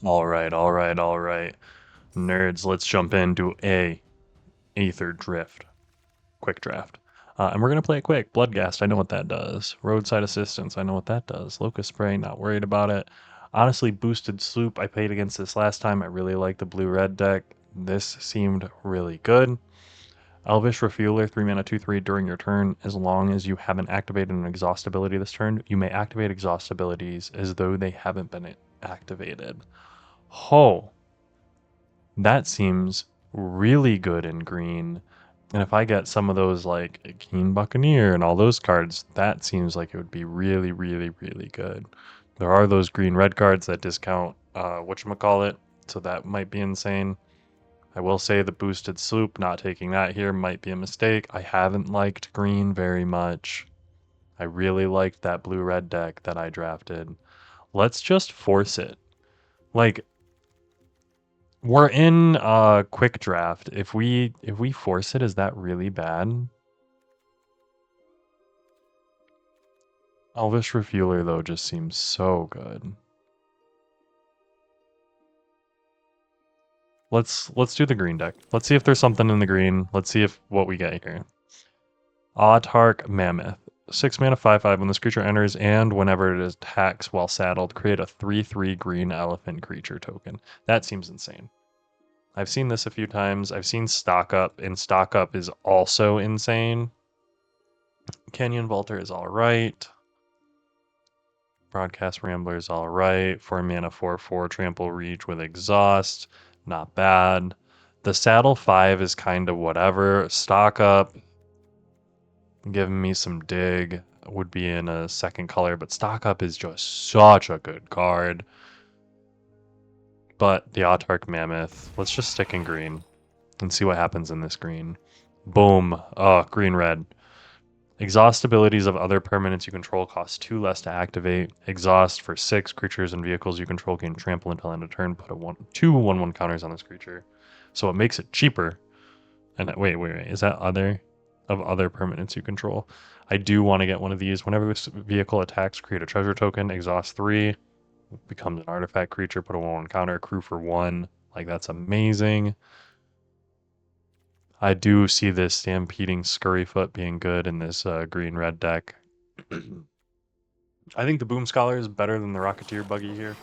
Alright, alright, alright. Nerds, let's jump into a Aetherdrift. Quick draft. And we're going to play it quick. Bloodghast, I know what that does. Roadside Assistance, I know what that does. Locust Spray, not worried about it. Honestly, Boosted Sloop, I played against this last time. I really like the blue-red deck. This seemed really good. Elvish Refueler, 3 mana, 2/3 during your turn. As long as you haven't activated an exhaust ability this turn, you may activate exhaust abilities as though they haven't been activated. Oh, that seems really good in green. And if I get some of those like Keen Buccaneer and all those cards, that seems like it would be really, really, really good. There are those green-red cards that discount whatchamacallit, so that might be insane. I will say the boosted sloop, not taking that here might be a mistake. I haven't liked green very much. I really liked that blue-red deck that I drafted. Let's just force it. Like, we're in quick draft. If we force it, is that really bad? Elvish Refueler though just seems so good. Let's do the green deck. Let's see if there's something in the green. Let's see if what we get here. Autark Mammoth. 6 mana 5/5 when this creature enters and whenever it attacks while saddled, create a 3/3 green elephant creature token. That seems insane. I've seen this a few times. I've seen Stock Up, and Stock Up is also insane. Canyon Vaulter is alright. Broadcast Rambler is alright. 4 mana 4/4 Trample Reach with Exhaust. Not bad. The Saddle 5 is kind of whatever. Stock Up, giving me some dig, would be in a second color, but Stock Up is just such a good card. But the Autark Mammoth, let's just stick in green and see what happens in this green. Boom. Oh, green-red. Exhaust abilities of other permanents you control cost 2 less to activate. Exhaust for 6 creatures and vehicles you control gain trample until end of turn. Put two 1/1 counters on this creature. So it makes it cheaper. And wait. Is that other permanents you control? I do want to get one of these. Whenever this vehicle attacks, create a treasure token. Exhaust 3. Becomes an artifact creature. Put a 1/1 counter. Crew for 1. Like, that's amazing. I do see this Stampeding Scurryfoot being good in this green-red deck. I think the Boom Scholar is better than the Rocketeer Buggy here.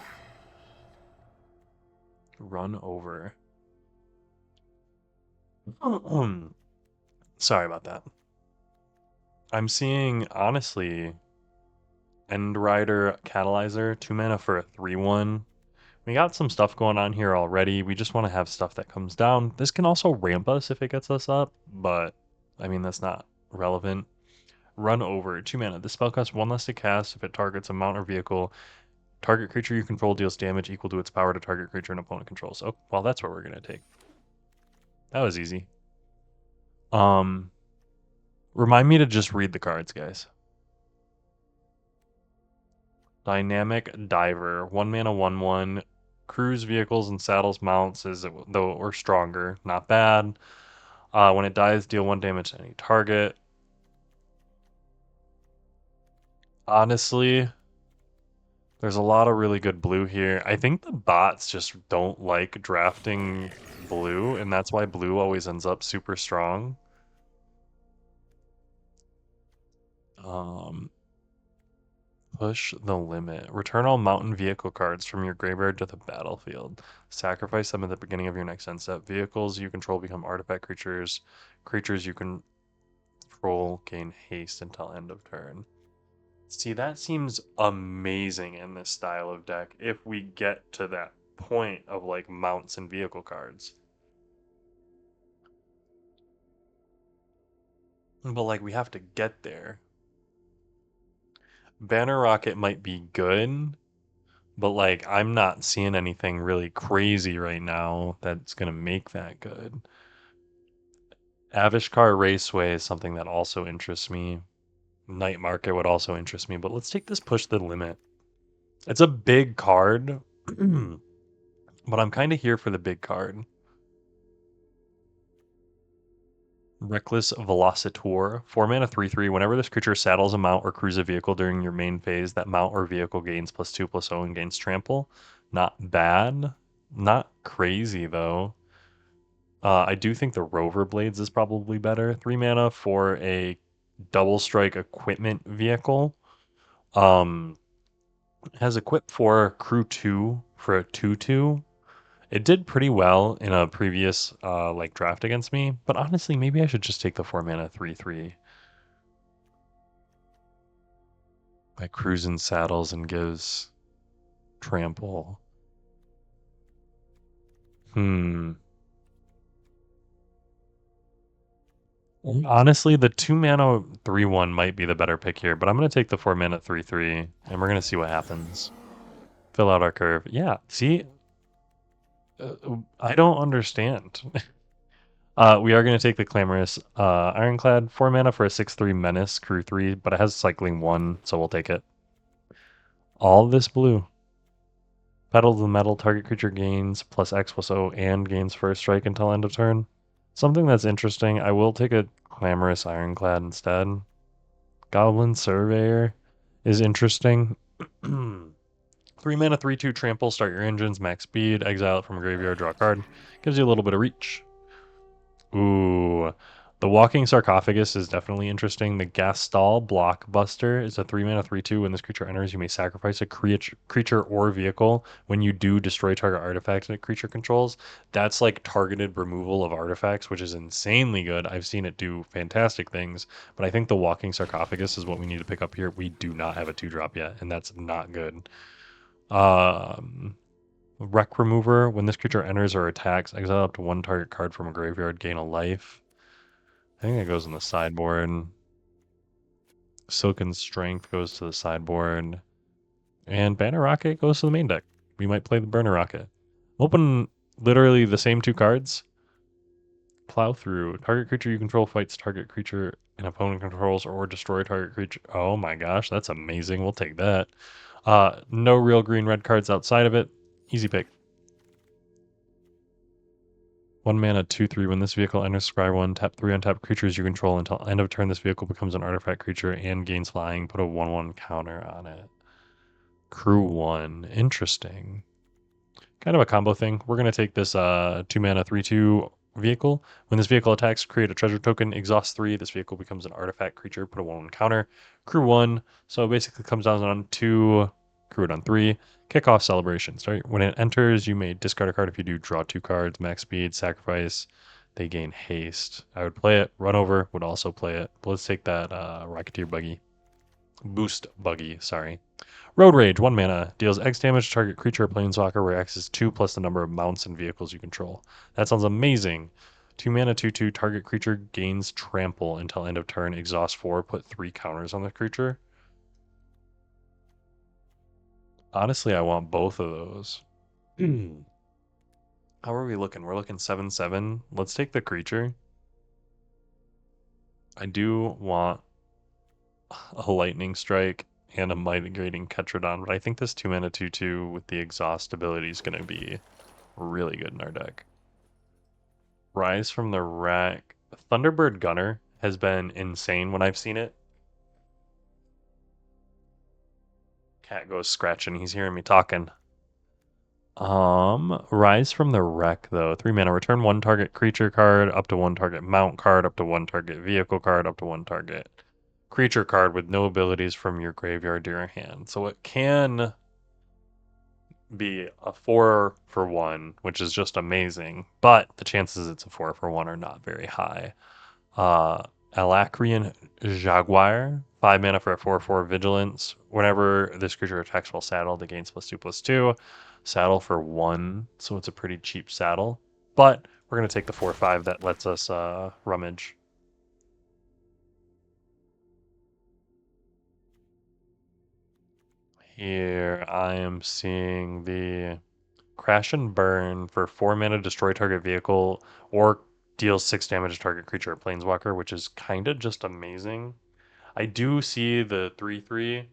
Run over. Sorry about that. I'm seeing, honestly, End Rider Catalyzer, 2 mana for a 3/1. We got some stuff going on here already. We just want to have stuff that comes down. This can also ramp us if it gets us up, but I mean, that's not relevant. Run over, 2 mana. This spell costs 1 less to cast if it targets a mount or vehicle. Target creature you control deals damage equal to its power to target creature an opponent controls. Oh, well, that's what we're going to take. That was easy. Remind me to just read the cards, guys. Dynamic Diver, 1 mana 1/1. Cruise vehicles and saddles mounts is though or stronger. Not bad. When it dies, deal 1 damage to any target. Honestly, there's a lot of really good blue here. I think the bots just don't like drafting blue, and that's why blue always ends up super strong. Push the limit. Return all mountain vehicle cards from your graveyard to the battlefield. Sacrifice them at the beginning of your next end step. Vehicles you control become artifact creatures. Creatures you control gain haste until end of turn. See, that seems amazing in this style of deck if we get to that point of like mounts and vehicle cards. But like we have to get there. Banner Rocket might be good, but like I'm not seeing anything really crazy right now that's gonna make that good. Avishkar Raceway is something that also interests me. Night Market would also interest me, but let's take this Push the Limit. It's a big card, but I'm kind of here for the big card. Reckless Velocitor, 4 mana 3/3. Whenever this creature saddles a mount or cruise a vehicle during your main phase, that mount or vehicle gains +2/+0 and gains trample. Not bad. Not crazy, though. I do think the Rover Blades is probably better. 3 mana for a double strike equipment vehicle. Um, has equip for Crew 2 for a 2/2. It did pretty well in a previous like draft against me, but honestly, maybe I should just take the 4 mana 3/3. My cruising saddles and gives trample. Hmm. Honestly, the 2 mana 3/1 might be the better pick here, but I'm gonna take the 4 mana 3/3, and we're gonna see what happens. Fill out our curve. Yeah, see, I don't understand. We are gonna take the Clamorous Ironclad, 4 mana for a 6/3 Menace, Crew 3, but it has cycling 1, so we'll take it. All this blue. Pedal to the metal, target creature gains plus X plus O and gains first strike until end of turn. Something that's interesting, I will take a Clamorous Ironclad instead. Goblin Surveyor is interesting. 3 mana, 3/2 trample, start your engines, max speed, exile it from a graveyard, draw a card. Gives you a little bit of reach. Ooh. The Walking Sarcophagus is definitely interesting. The Gastal Blockbuster is a 3 mana 3/2. When this creature enters, you may sacrifice a creature or vehicle. When you do, destroy target artifact that creature controls. That's like targeted removal of artifacts, which is insanely good. I've seen it do fantastic things, but I think the Walking Sarcophagus is what we need to pick up here. We do not have a 2-drop yet, and that's not good. Wreck Remover. When this creature enters or attacks, exile up to 1 target card from a graveyard, gain a life. I think it goes in the sideboard. Silken Strength goes to the sideboard. And Banner Rocket goes to the main deck. We might play the Burner Rocket. Open literally the same 2 cards. Plow through. Target creature you control fights target creature an opponent controls or destroy target creature. Oh my gosh, that's amazing. We'll take that. No real green-red cards outside of it. Easy pick. 1 mana, 2/3. When this vehicle enters scry 1, tap 3 untap creatures you control until end of turn. This vehicle becomes an artifact creature and gains flying. Put a 1/1 counter on it. Crew 1. Interesting. Kind of a combo thing. We're going to take this 2 mana, 3/2 vehicle. When this vehicle attacks, create a treasure token, exhaust 3. This vehicle becomes an artifact creature. Put a 1/1 counter. Crew 1. So it basically comes down on 2, crew it on 3. Kickoff celebration. Start when it enters, you may discard a card. If you do, draw 2 cards, max speed, sacrifice. They gain haste. I would play it. Run over would also play it. But let's take that Rocketeer buggy. Boost buggy, sorry. Road Rage, 1 mana. Deals X damage to target creature or planeswalker where X is 2 plus the number of mounts and vehicles you control. That sounds amazing. 2 mana, 2/2. Target creature gains trample until end of turn. Exhaust 4. Put 3 counters on the creature. Honestly, I want both of those. How are we looking? We're looking 7/7. Let's take the creature. I do want a lightning strike and a migrating Ketradon, but I think this 2 mana 2/2 with the exhaust ability is going to be really good in our deck. Rise from the Wreck. Thunderbird Gunner has been insane when I've seen it. Cat goes scratching. He's hearing me talking. Rise from the Wreck though. 3 mana. Return 1 target creature card, up to 1 target mount card, up to 1 target vehicle card, up to 1 target creature card with no abilities from your graveyard to your hand. So it can be a 4 for 1, which is just amazing, but the chances it's a 4 for 1 are not very high. Alacrian Jaguar, 5 mana for a 4/4 vigilance. Whenever this creature attacks while saddled, it gains +2/+2. Saddle for 1, so it's a pretty cheap saddle. But we're going to take the 4/5 that lets us rummage. Here I am seeing the Crash and Burn for 4 mana, destroy target vehicle, or deals 6 damage to target creature or planeswalker, which is kind of just amazing. I do see the 3/3,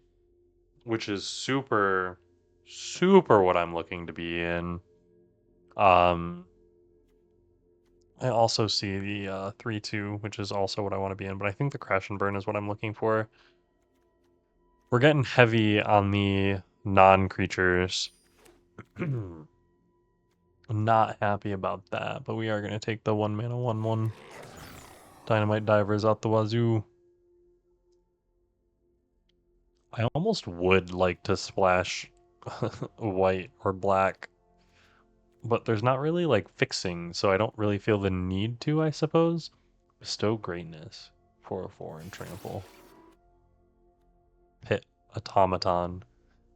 which is super, super what I'm looking to be in. I also see the 3/2, which is also what I want to be in, but I think the Crash and Burn is what I'm looking for. We're getting heavy on the non-creatures. Not happy about that, but we are going to take the 1 mana 1/1 Dynamite Divers out the wazoo. I almost would like to splash white or black, but there's not really like fixing, so I don't really feel the need to, I suppose. Bestow Greatness, 404 and Trample. Pit Automaton.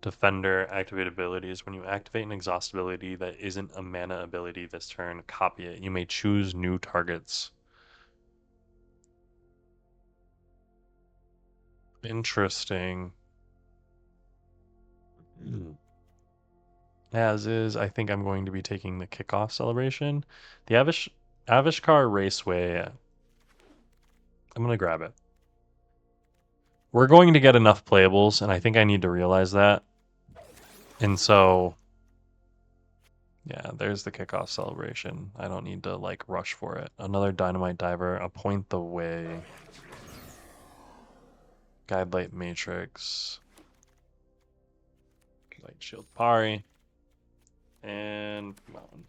Defender activate abilities. When you activate an exhaust ability that isn't a mana ability this turn, copy it. You may choose new targets. Interesting. As is, I think I'm going to be taking the kickoff celebration. The Avishkar Raceway. I'm going to grab it. We're going to get enough playables, and I think I need to realize that. And so, yeah, there's the kickoff celebration. I don't need to, like, rush for it. Another Dynamite Diver. Appoint the Way. Guidelight Matrix. Light Shield Pari. And Mountain.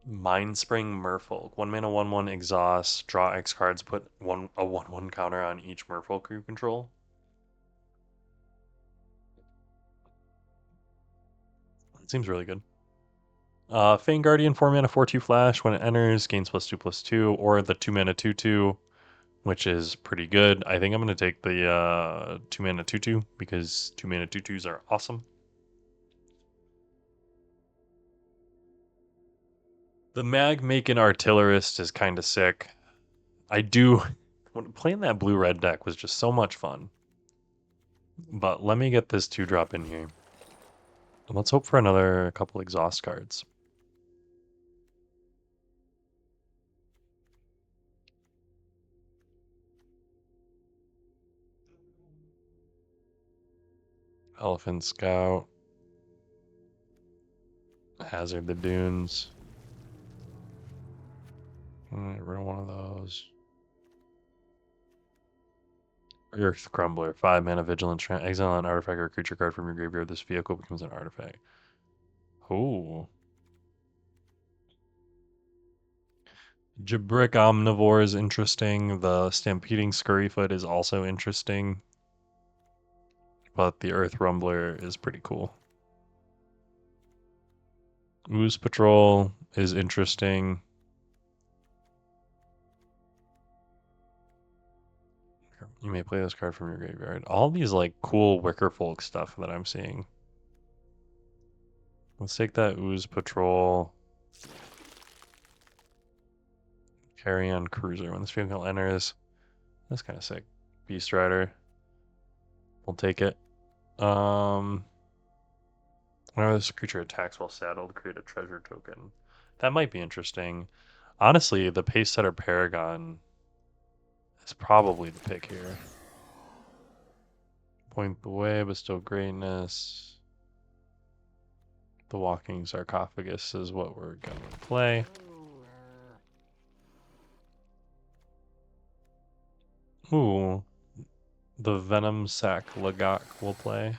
Mindspring Merfolk. 1 mana 1/1 exhaust. Draw X cards. Put a 1/1 counter on each Merfolk you control. It seems really good. Fane Guardian 4 mana 4/2 flash. When it enters, gains +2/+2, or the 2 mana 2/2, which is pretty good. I think I'm going to take the 2 mana 2/2 because 2 mana 2/2s are awesome. The Mag Making Artillerist is kind of sick. Playing that blue-red deck was just so much fun. But let me get this 2-drop in here. Let's hope for another couple exhaust cards. Elephant Scout. Hazard the Dunes. Rid of one of those. Earth Crumbler, 5 mana Vigilance. Exile an artifact or a creature card from your graveyard. This vehicle becomes an artifact. Ooh. Jabrick Omnivore is interesting. The Stampeding Scurryfoot is also interesting. But the Earth Rumbler is pretty cool. Ooze Patrol is interesting. You may play this card from your graveyard. All these like cool Wickerfolk stuff that I'm seeing. Let's take that Ooze Patrol. Carry on Cruiser. When this vehicle enters, that's kind of sick. Beast Rider. We'll take it. Whenever this creature attacks while saddled, create a treasure token. That might be interesting. Honestly, the Pace Setter Paragon is probably the pick here. Point the Way, Bestow Greatness. The Walking Sarcophagus is what we're going to play. Ooh. The Venom Sack Lagak will play.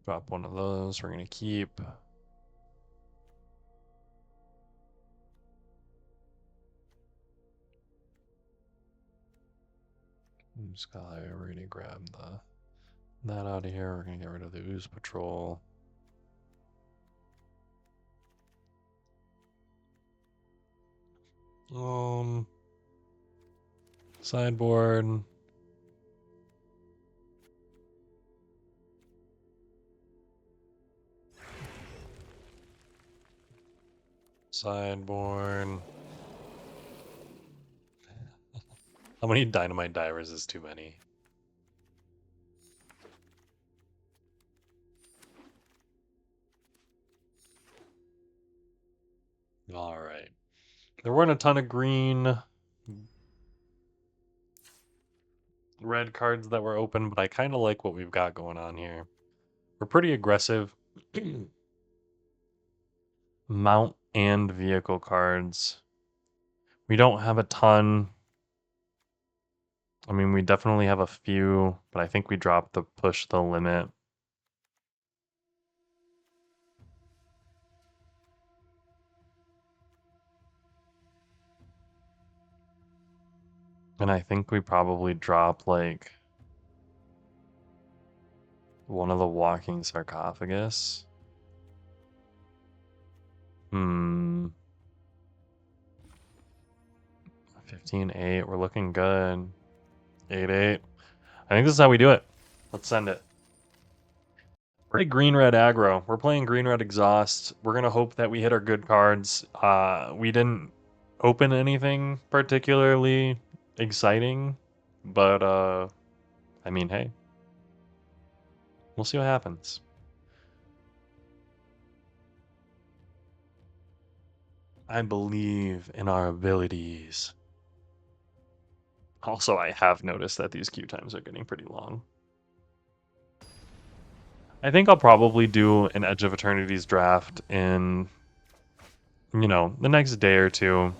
Drop one of those. We're going to keep. Sky, we're going to grab that out of here. We're going to get rid of the Ooze Patrol. Sideboard. Sideboard. How many Dynamite Divers is too many? All right. There weren't a ton of green, red cards that were open, but I kind of like what we've got going on here. We're pretty aggressive. Mount and vehicle cards. We don't have a ton. I mean, we definitely have a few, but I think we dropped the push the limit. And I think we probably drop like one of the walking sarcophagus. 15-8. We're looking good. 8-8. I think this is how we do it. Let's send it. We're playing green-red aggro. We're playing green-red exhaust. We're going to hope that we hit our good cards. We didn't open anything particularly exciting, but I mean, hey, we'll see what happens. I believe in our abilities. Also, I have noticed that these queue times are getting pretty long. I think I'll probably do an Edge of Eternity's draft in, the next day or two.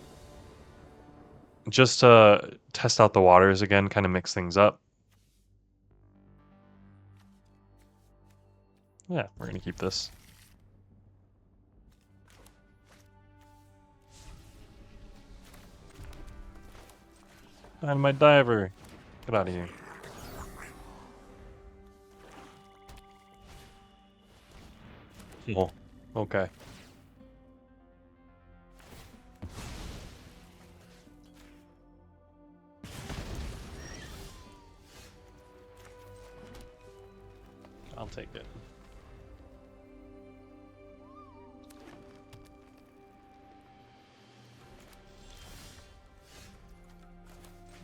Just to test out the waters again, kind of mix things up. Yeah, we're going to keep this. Dynamite Diver. Get out of here. Oh, okay. I'll take it.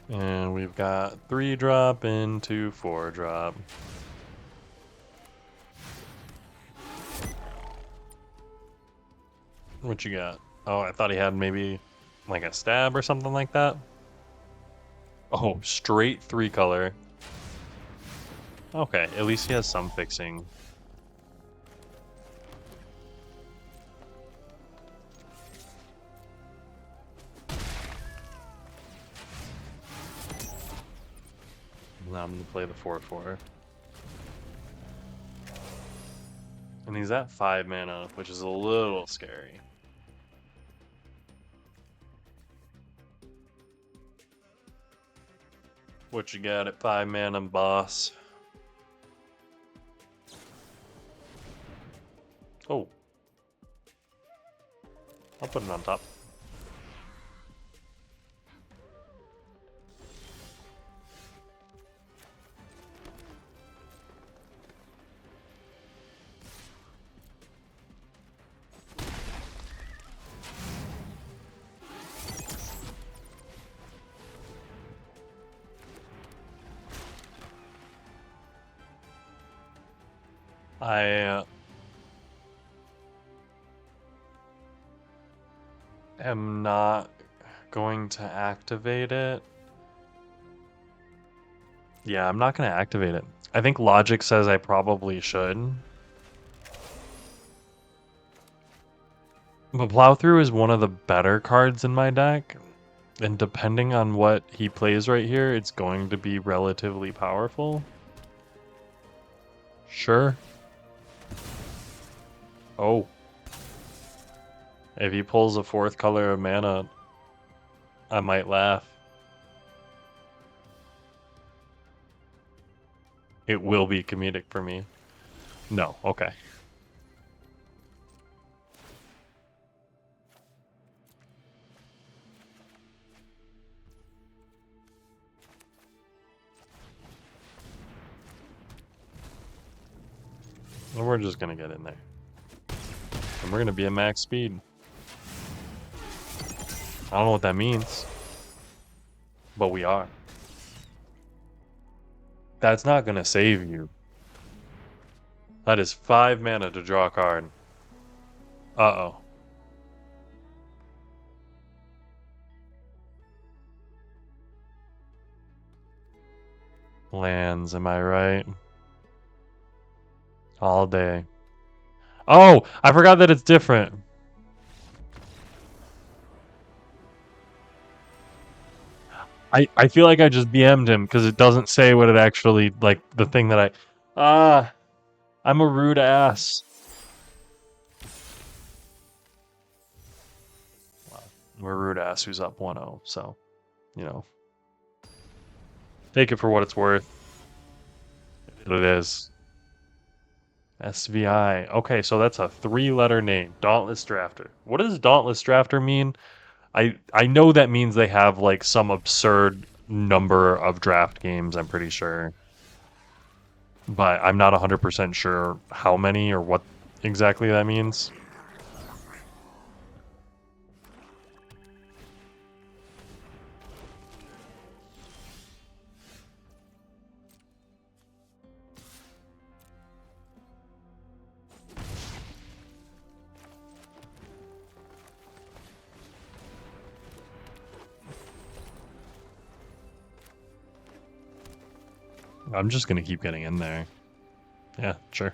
And we've got 3-drop into 4-drop. What you got? Oh, I thought he had maybe like a stab or something like that. Oh, straight 3-color. Okay, at least he has some fixing. Now I'm going to play the 4-4. And he's at 5 mana, which is a little scary. What you got at 5 mana, boss? Oh. I'll put it on top. I am not going to activate it. Yeah, I'm not going to activate it. I think logic says I probably should. But Plow Through is one of the better cards in my deck. And depending on what he plays right here, it's going to be relatively powerful. Sure. Oh. If he pulls a 4th color of mana, I might laugh. It will be comedic for me. No, okay. And we're just gonna get in there. And we're gonna be at max speed. I don't know what that means. But we are. That's not gonna save you. That is 5 mana to draw a card. Uh-oh. Lands, am I right? All day. Oh, I forgot that it's different. I feel like I just BM'd him because it doesn't say what it actually, like, the thing that I'm a rude ass. Well, we're rude ass who's up 1-0, so, you know. Take it for what it's worth. It is. SVI. Okay, so that's a 3-letter name. Dauntless Drafter. What does Dauntless Drafter mean? I know that means they have like some absurd number of draft games, I'm pretty sure. But I'm not 100% sure how many or what exactly that means. I'm just gonna keep getting in there. Yeah, sure.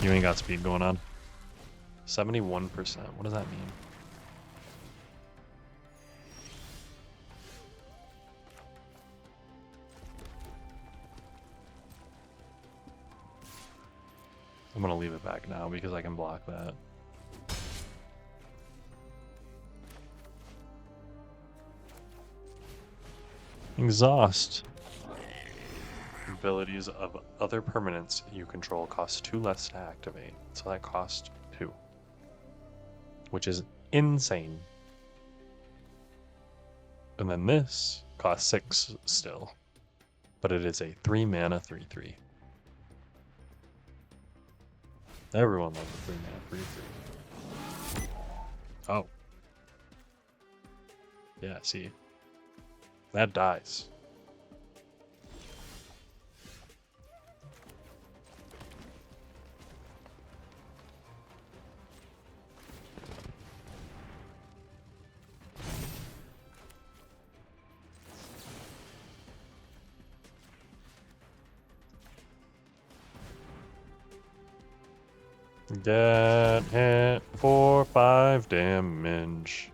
You ain't got speed going on. 71%. What does that mean? I'm gonna leave it back now because I can block that. Exhaust. Abilities of other permanents you control cost 2 less to activate. So that cost 2. Which is insane. And then this costs 6 still. But it is a 3 mana 3/3. Everyone loves a 3 mana 3/3. Oh. Yeah, see. That dies. Get hit for 5 damage.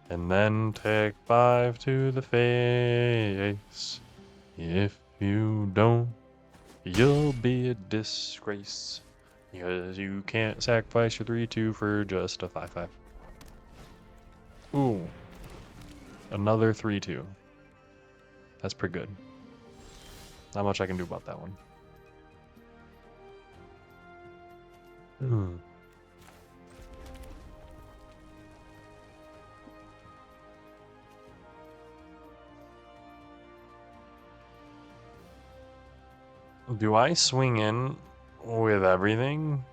And then take 5 to the face. If you don't, you'll be a disgrace. Because you can't sacrifice your 3/2 for just a 5/5. Ooh. Another 3/2. That's pretty good. Not much I can do about that one. Hmm. Do I swing in with everything?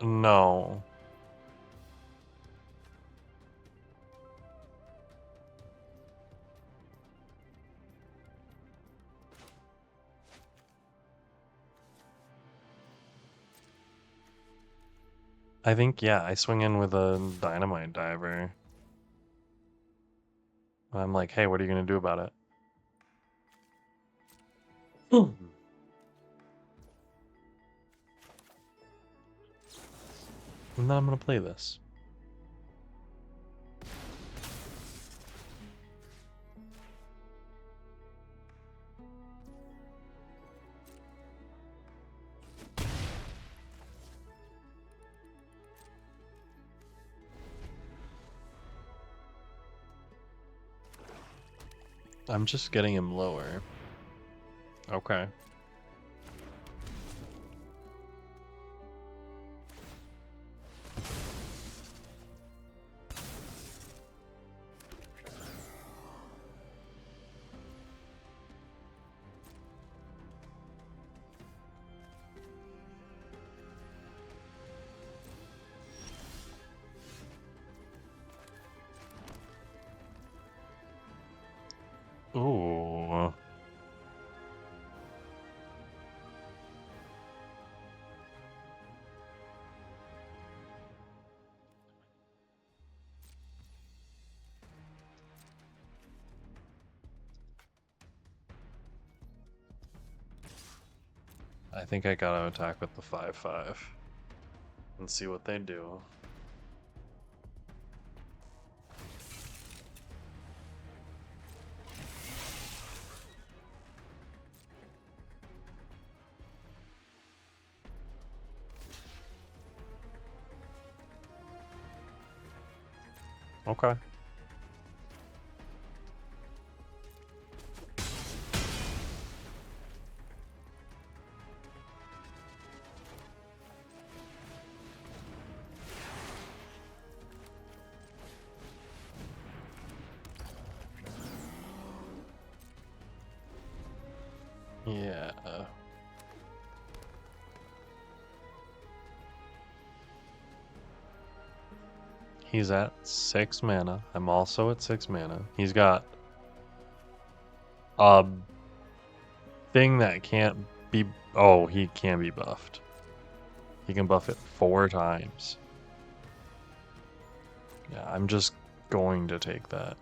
No. I think, yeah, I swing in with a dynamite diver. I'm like, hey, what are you going to do about it? And then I'm going to play this. I'm just getting him lower. Okay. Ooh. I think I gotta attack with the 5/5 and see what they do. Okay. He's at 6 mana. I'm also at 6 mana. He's got a thing that can't be... Oh, he can be buffed. He can buff it 4 times. Yeah, I'm just going to take that.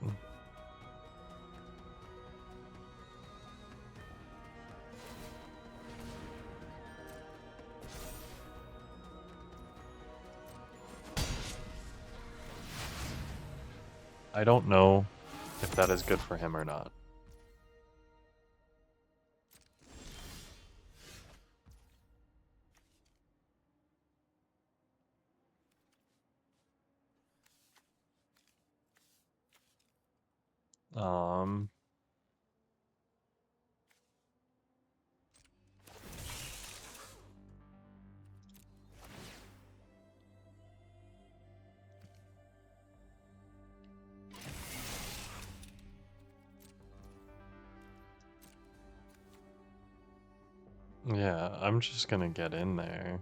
I don't know if that is good for him or not. Yeah, I'm just gonna get in there.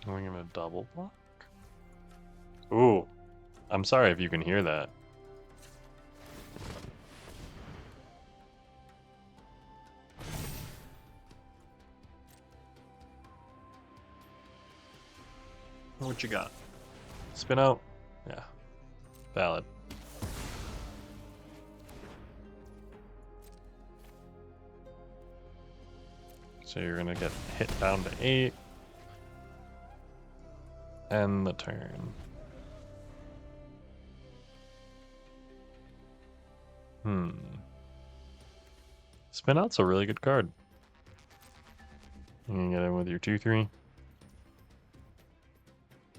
Are we gonna double block? Ooh, I'm sorry if you can hear that. What you got? Spin out? Yeah, valid. So you're gonna get hit down to 8. End the turn. Spin out's a really good card. You can get in with your 2/3.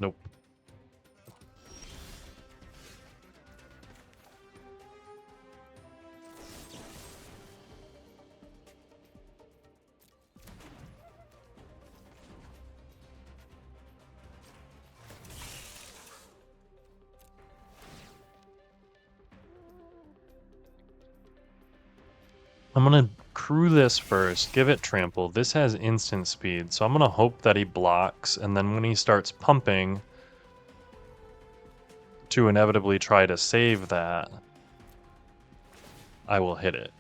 Nope. I'm gonna crew this first, give it trample. This has instant speed, so I'm gonna hope that he blocks, and then when he starts pumping to inevitably try to save that, I will hit it.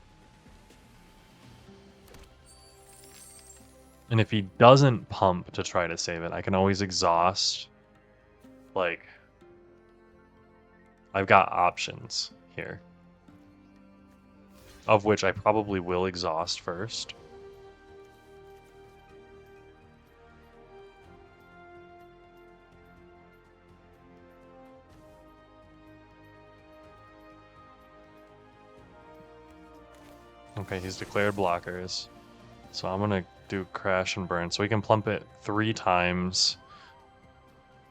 And if he doesn't pump to try to save it, I can always exhaust. Like, I've got options here, of which I probably will exhaust first. Okay, he's declared blockers. So I'm gonna do crash and burn. So we can plump it 3 times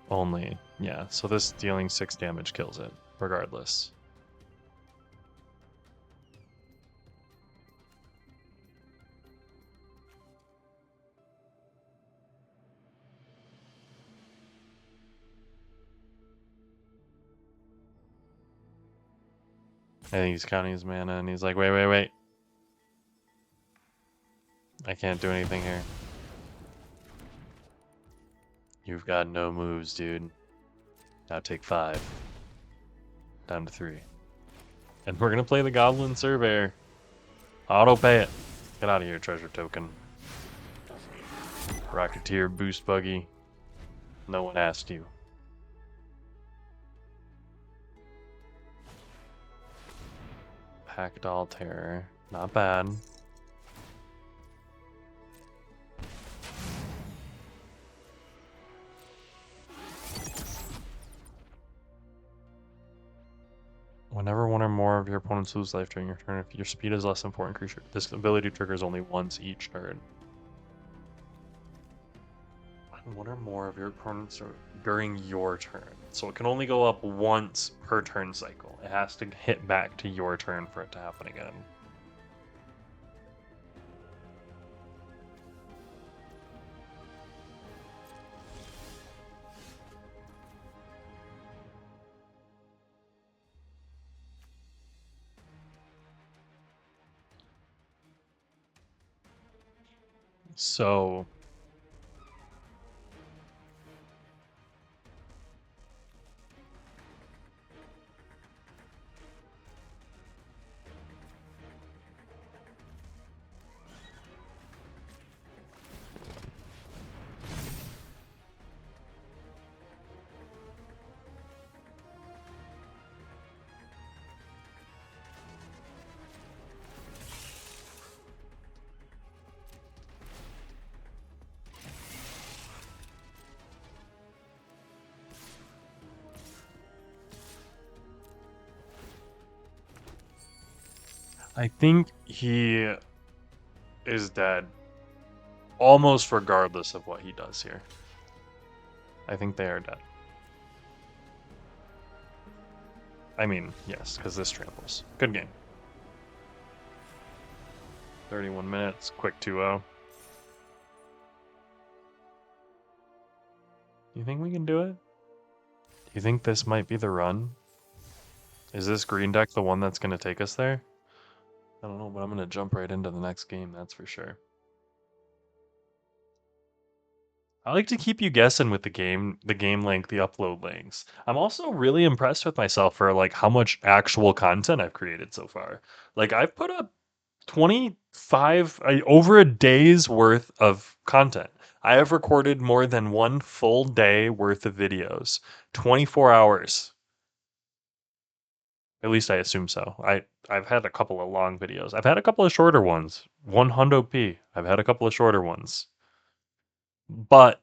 only. Yeah, so this dealing 6 damage kills it, regardless. I think he's counting his mana and he's like, wait. I can't do anything here. You've got no moves, dude. Now take 5. Down to 3. And we're gonna play the Goblin Surveyor. Auto pay it. Get out of here, treasure token. Rocketeer boost buggy. No one asked you. Packdoll Terror. Not bad. Whenever one or more of your opponents lose life during your turn, if your speed is less than 4, increase your... This ability triggers only once each turn. One or more of your opponents are during your turn. So it can only go up once per turn cycle. It has to hit back to your turn for it to happen again. So I think he is dead almost regardless of what he does here. I think they are dead. I mean, yes, because this tramples. Good game. 31 minutes, quick 2-0. You think we can do it? Do you think this might be the run? Is this green deck the one that's going to take us there? I don't know, but I'm going to jump right into the next game, that's for sure. I like to keep you guessing with the game length, the upload lengths. I'm also really impressed with myself for like how much actual content I've created so far. Like I've put up 25 over a day's worth of content. I have recorded more than one full day worth of videos. 24 hours. At least I assume so. I've had a couple of long videos. I've had a couple of shorter ones. 100p. I've had a couple of shorter ones. But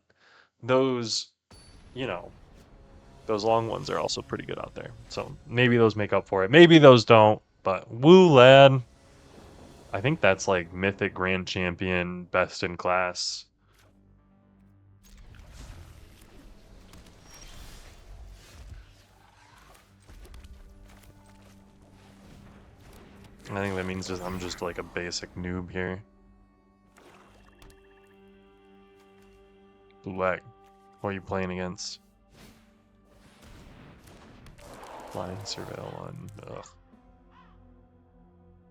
those, you know, those long ones are also pretty good out there. So maybe those make up for it. Maybe those don't. But woo, lad. I think that's like Mythic Grand Champion, best in class. I think that means just I'm just like a basic noob here. Black. What are you playing against? Flying Surveil 1. Ugh.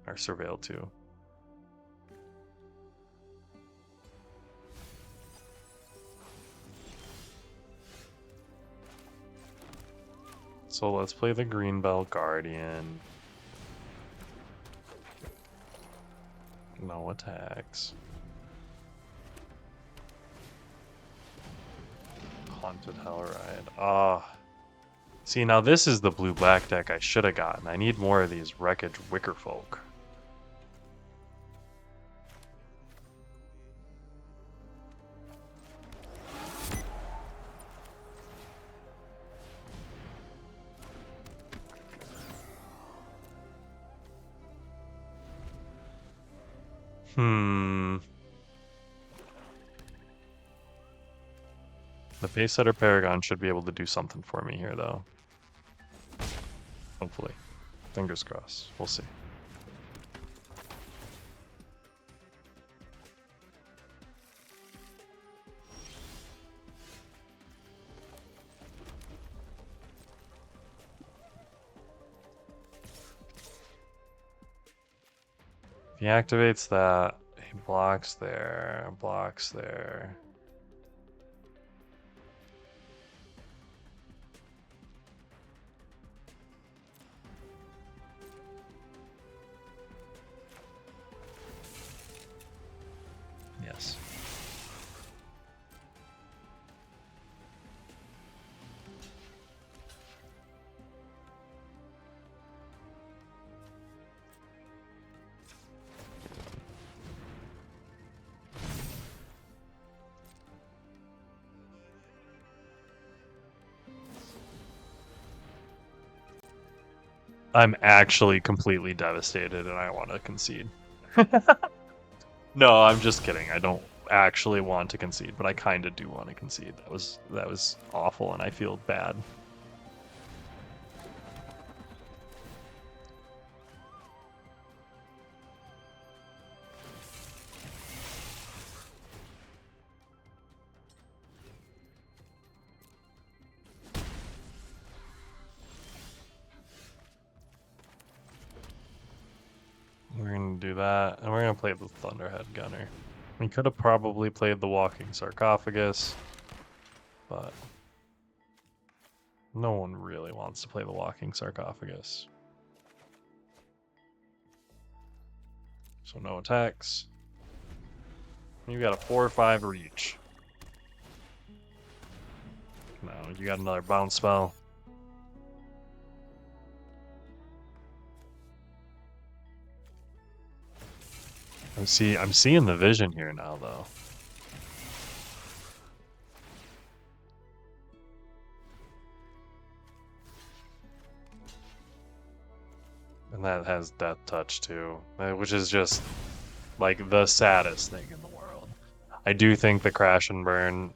Or Surveil 2. So let's play the Greenbelt Guardian. No attacks. Haunted Hellride. Ah. See, now this is the blue-black deck I should have gotten. I need more of these Wreckage Wickerfolk. The Face Setter Paragon should be able to do something for me here, though. Hopefully. Fingers crossed. We'll see. If he activates that, he blocks there, blocks there. Yes. I'm actually completely devastated and I want to concede. No, I'm just kidding. I don't actually want to concede, but I kind of do want to concede. That was awful and I feel bad. We're gonna do that, and we're gonna play the Thunderhead Gunner. We could have probably played the Walking Sarcophagus, but no one really wants to play the Walking Sarcophagus. So no attacks. You got a 4/5 reach. No, you got another bounce spell. I'm seeing the vision here now, though. And that has Death Touch too, which is just like the saddest thing in the world. I do think the Crash and Burn.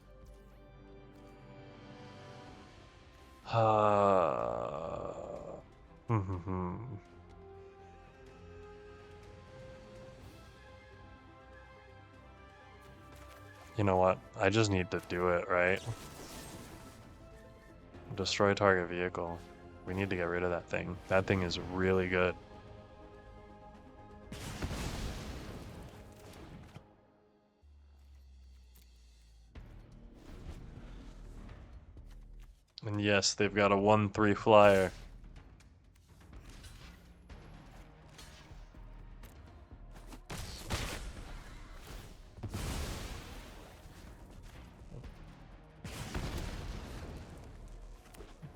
You know what? I just need to do it, right? Destroy target vehicle. We need to get rid of that thing. That thing is really good. And yes, they've got a 1/3 flyer.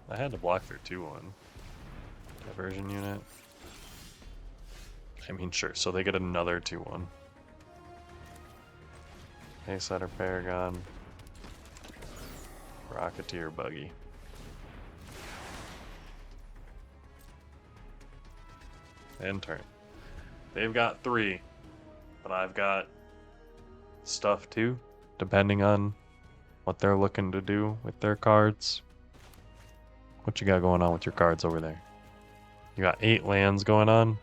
I had to block their 2/1. Diversion unit. I mean, sure, so they get another 2/1. Haysetter Paragon. Rocketeer Buggy. And turn. They've got 3, but I've got stuff too, depending on what they're looking to do with their cards. What you got going on with your cards over there? You got 8 lands going on?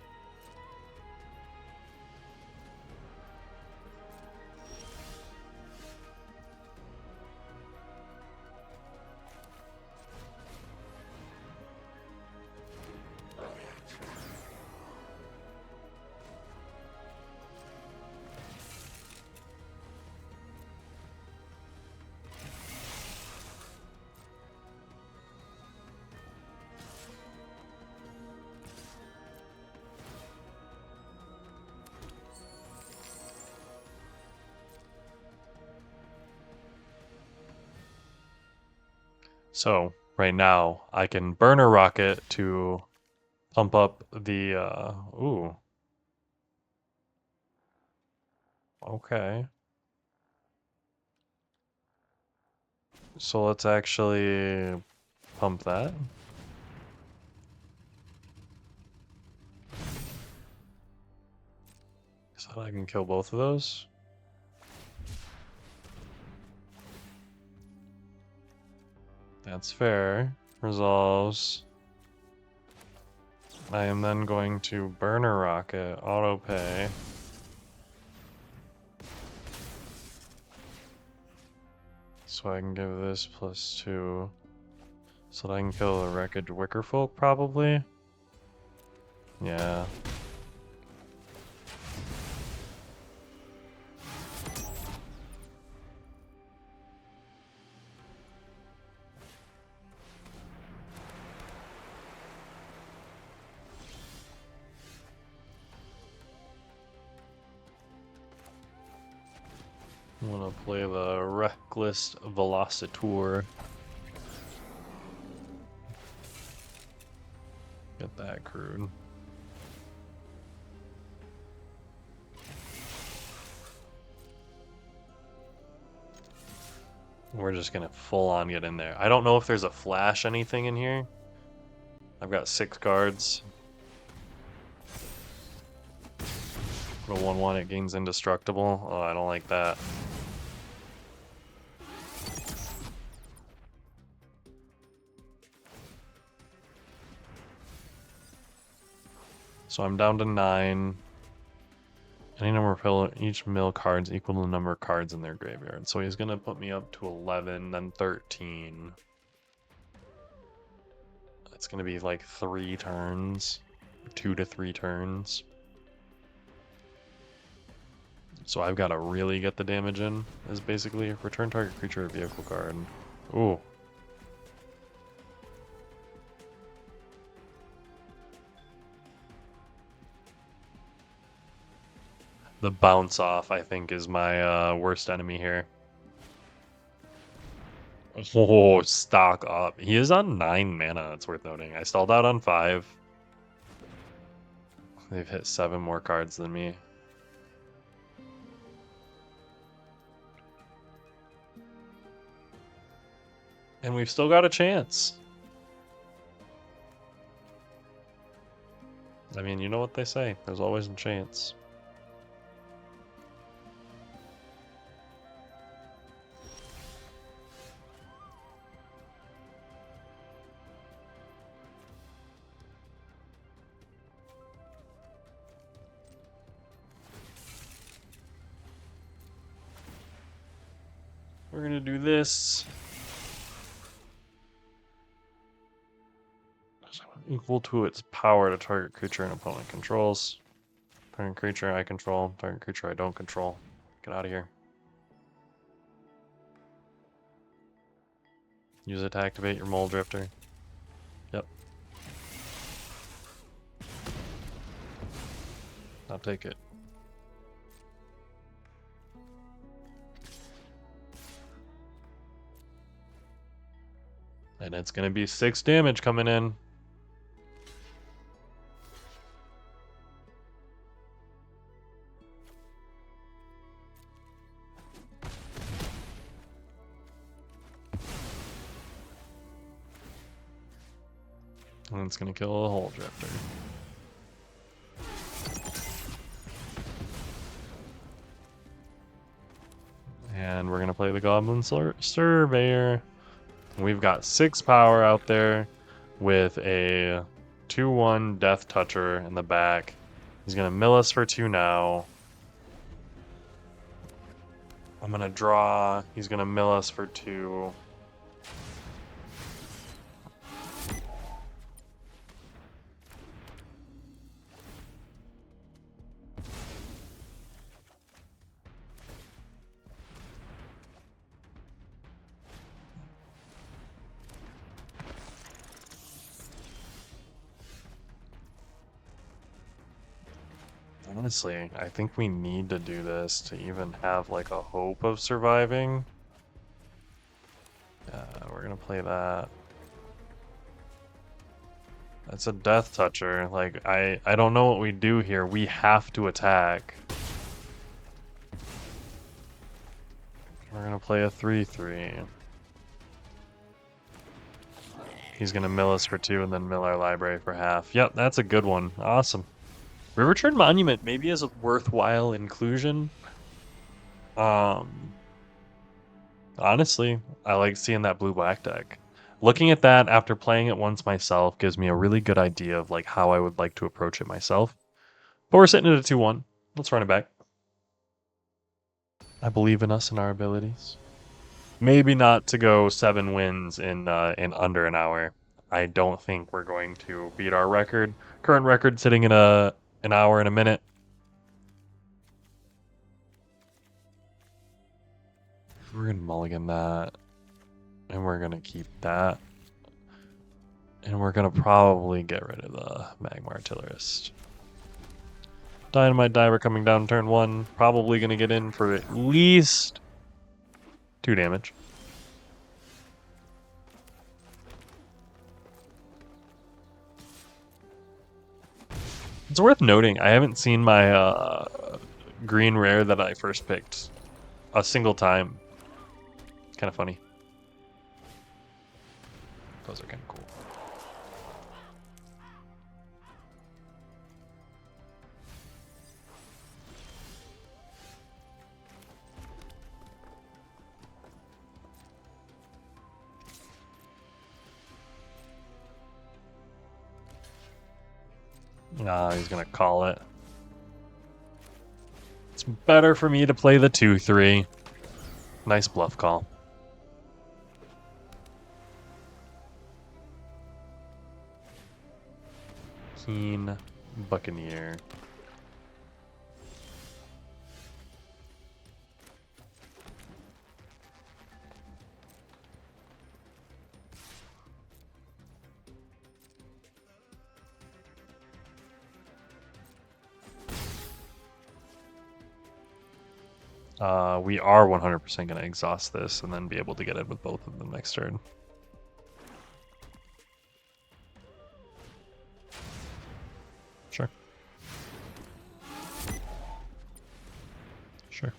So right now I can burn a rocket to pump up the ooh. Okay. So let's actually pump that. So I can kill both of those. That's fair. Resolves. I am then going to burn a rocket, auto pay. So I can give this +2. So that I can kill the Wreckage Wickerfolk, probably? Yeah. I'm gonna play the Reckless Velocitour. Get that crude. We're just gonna full on get in there. I don't know if there's a flash anything in here. I've got 6 cards. Put a 1/1, it gains indestructible. Oh, I don't like that. So I'm down to 9. Any number of each mill cards equal to the number of cards in their graveyard. So he's gonna put me up to 11, then 13. It's gonna be like 3 turns, 2 to 3 turns. So I've got to really get the damage in, is basically return target creature or vehicle card. Ooh. The bounce off, I think, is my worst enemy here. Oh, stock up. He is on 9 mana, it's worth noting. I stalled out on 5. They've hit 7 more cards than me. And we've still got a chance. I mean, you know what they say. There's always a chance. We're gonna do this. Equal to its power to target creature an opponent controls. Target creature I control. Target creature I don't control. Get out of here. Use it to activate your Mole Drifter. Yep. I'll take it. And it's gonna be 6 damage coming in. And it's gonna kill a Hole Drifter. And we're gonna play the Goblin Surveyor. We've got 6 power out there with a 2/1 Death Toucher in the back. He's gonna mill us for 2 now. I'm gonna draw. He's gonna mill us for 2. Honestly, I think we need to do this to even have like a hope of surviving. We're gonna play that. That's a Death Toucher. Like, I don't know what we do here. We have to attack. We're gonna play a 3/3. He's gonna mill us for 2 and then mill our library for half. Yep, that's a good one. Awesome. Riverturn Monument maybe is a worthwhile inclusion. Honestly, I like seeing that blue-black deck. Looking at that after playing it once myself gives me a really good idea of like how I would like to approach it myself. But we're sitting at a 2/1. Let's run it back. I believe in us and our abilities. Maybe not to go 7 wins in under an hour. I don't think we're going to beat our record. Current record sitting in an hour and a minute. We're gonna mulligan that, and we're gonna keep that, and we're gonna probably get rid of the Magma Artillerist. Dynamite Diver coming down turn 1, probably gonna get in for at least 2 damage. It's worth noting, I haven't seen my green rare that I first picked a single time. Kind of funny. Those are kind of cool. Nah, he's gonna call it. It's better for me to play the 2/3. Nice bluff call. Keen Buccaneer. We are 100% going to exhaust this and then be able to get it with both of them next turn. Sure. Sure.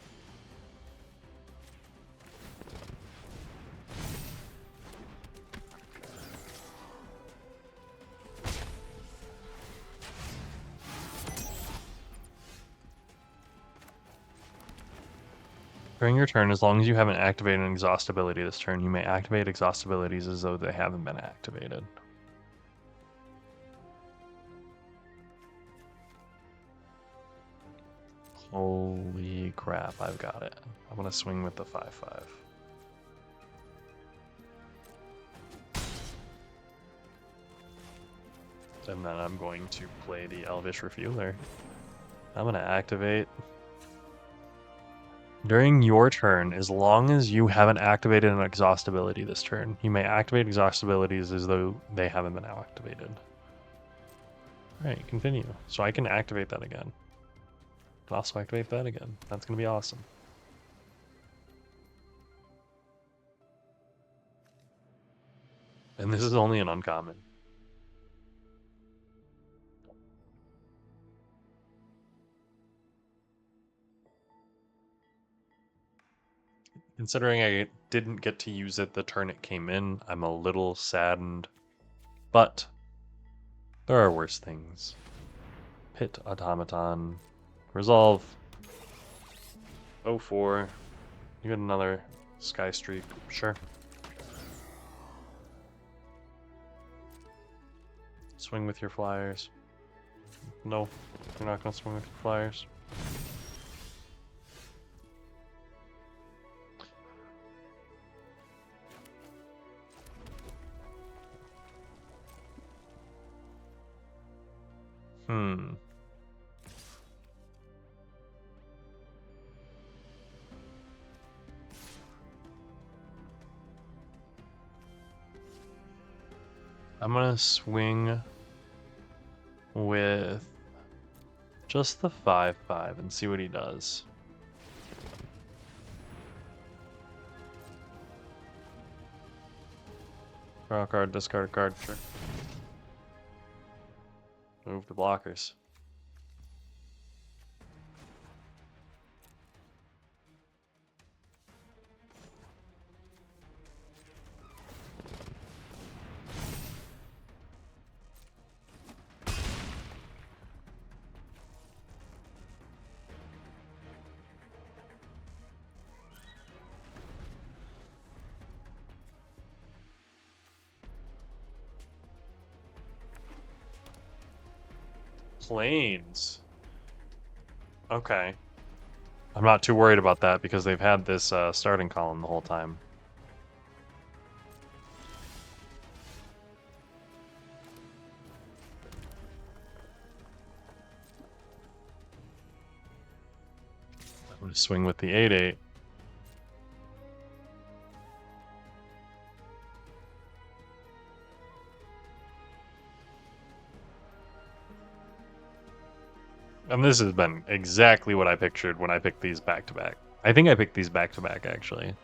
During your turn, as long as you haven't activated an exhaust ability this turn, you may activate exhaust abilities as though they haven't been activated. Holy crap, I've got it. I'm going to swing with the 5/5. And then I'm going to play the Elvish Refueler. I'm going to activate. During your turn, as long as you haven't activated an exhaust ability this turn, you may activate exhaust abilities as though they haven't been activated. Alright, continue. So I can activate that again. Can also activate that again. That's going to be awesome. And this is only an uncommon. Considering I didn't get to use it the turn it came in, I'm a little saddened. But there are worse things. Pit Automaton. Resolve. 04. You get another Sky Streak. Sure. Swing with your flyers. No, you're not going to swing with your flyers. I'm gonna swing with just the 5/5 and see what he does. Draw a card, discard a card, sure. Move the blockers. Planes. Okay. I'm not too worried about that because they've had this starting column the whole time. I'm going to swing with the 8/8. And this has been exactly what I pictured when I picked these back to back. I think I picked these back to back actually.